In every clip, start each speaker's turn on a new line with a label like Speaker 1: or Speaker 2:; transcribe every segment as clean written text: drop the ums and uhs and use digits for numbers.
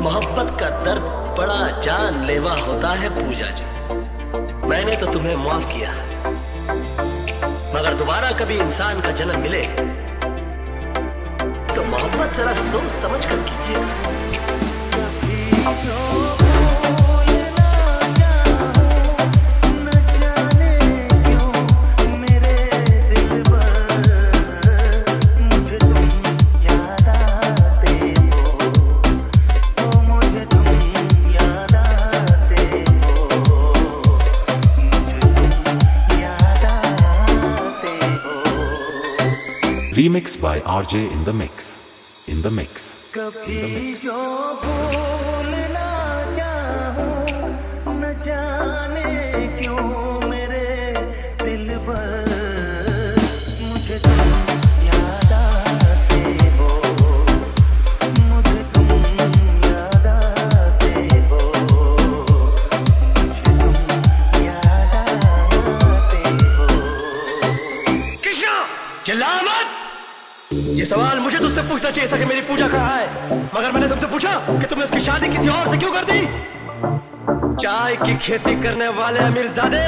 Speaker 1: मोहब्बत का दर्द बड़ा जानलेवा होता है पूजा जी। मैंने तो तुम्हें माफ किया, मगर दोबारा कभी इंसान का जन्म मिले तो मोहब्बत जरा सोच समझ कर कीजिए।
Speaker 2: Remix by RJ in the mix. In the mix. In the mix.
Speaker 3: न जाने क्यों मेरे दिल पर मुझे तुम याद आते हो, मुझे तुम याद आते हो, मुझे तुम याद आते हो।
Speaker 1: कृष्णा चिल्ला मत। ये सवाल मुझे तुझसे पूछना चाहिए था कि मेरी पूजा कहाँ है, मगर मैंने तुमसे पूछा कि तुमने उसकी शादी किसी और से क्यों कर दी। चाय की खेती करने वाले अमीरजादे,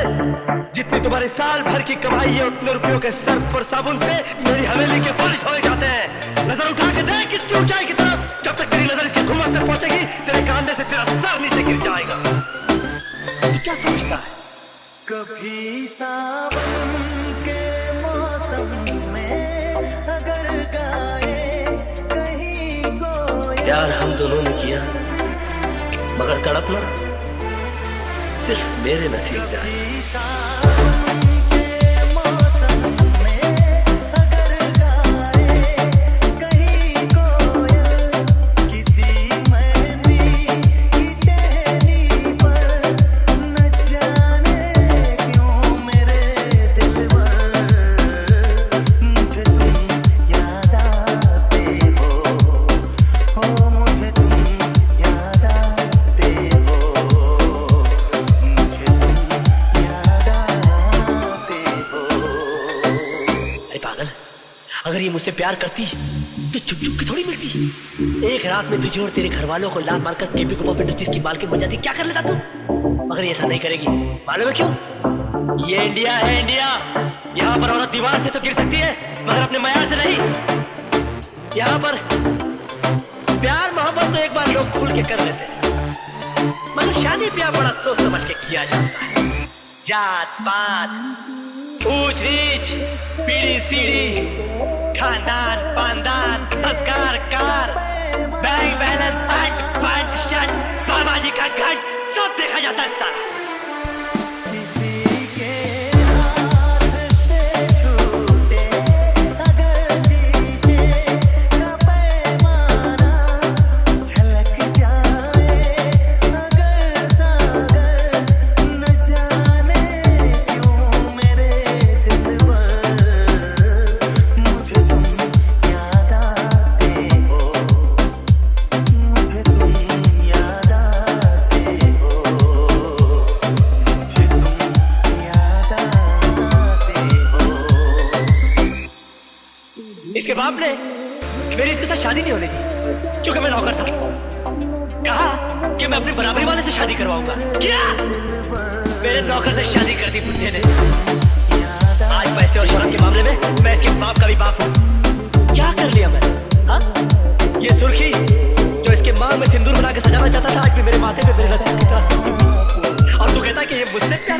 Speaker 1: जितनी तुम्हारी साल भर की कमाई है उतने रुपयों के सर्फ और साबुन से मेरी हवेली के फर्श धोए जाते हैं। नजर उठा के देख इसकी ऊंचाई की तरफ, जब तक तेरी नजर इसकी घुमर तक पहुंचेगी तेरे कांधे से तेरा सर नीचे गिर जाएगा। क्या समझता है?
Speaker 3: कभी सावन के मौसम में अगर गाए कहीं कोई,
Speaker 1: प्यार हम दोनों ने किया, मगर तड़पना सिर्फ मेरे नसीब में आया। अगर ये मुझसे प्यार करती तो चुप चुप के थोड़ी मिलती। एक रात में तुझे और तेरे घर वालों को लात मारकर केपी ग्रुप ऑफ इंडस्ट्रीज की मालकिन बन जाती। क्या कर लेता तू? मगर ये ऐसा नहीं करेगी। मालूम है क्यों? ये इंडिया है, इंडिया। यहाँ पर औरत दीवार से तो गिर सकती है मगर अपने मयार से नहीं। यहाँ पर प्यार मोहब्बत तो एक बार लोग खुल के कर लेते हैं, मगर शादी प्यार बड़ा सोच समझ के किया जाता है। जात पात, ऊंच नीच, पीढ़ी सीढ़ी, खानदान पानदान, संस्कार car, bank balance, pant shirt, बाबाजी का घट, सब देखा जाता है सारा। इसके बाप ने मेरी इसके साथ शादी नहीं होने दी क्योंकि मैं नौकर था। कहा कि मैं अपनी बराबरी वाले से शादी करवाऊंगा। क्या? मेरे नौकर से शादी कर दी बुढ़े ने। आज पैसे और शर्म के मामले में मैं इसके बाप का भी बाप हूँ। क्या कर लिया मैं? हाँ? ये सुर्खी जो इसके मांग में सिंदूर बना के सजाना चाहता था, आज भी मेरे माथे पे मेरे रस्ते की तरह। और तू कहता कि ये मुझसे प्यार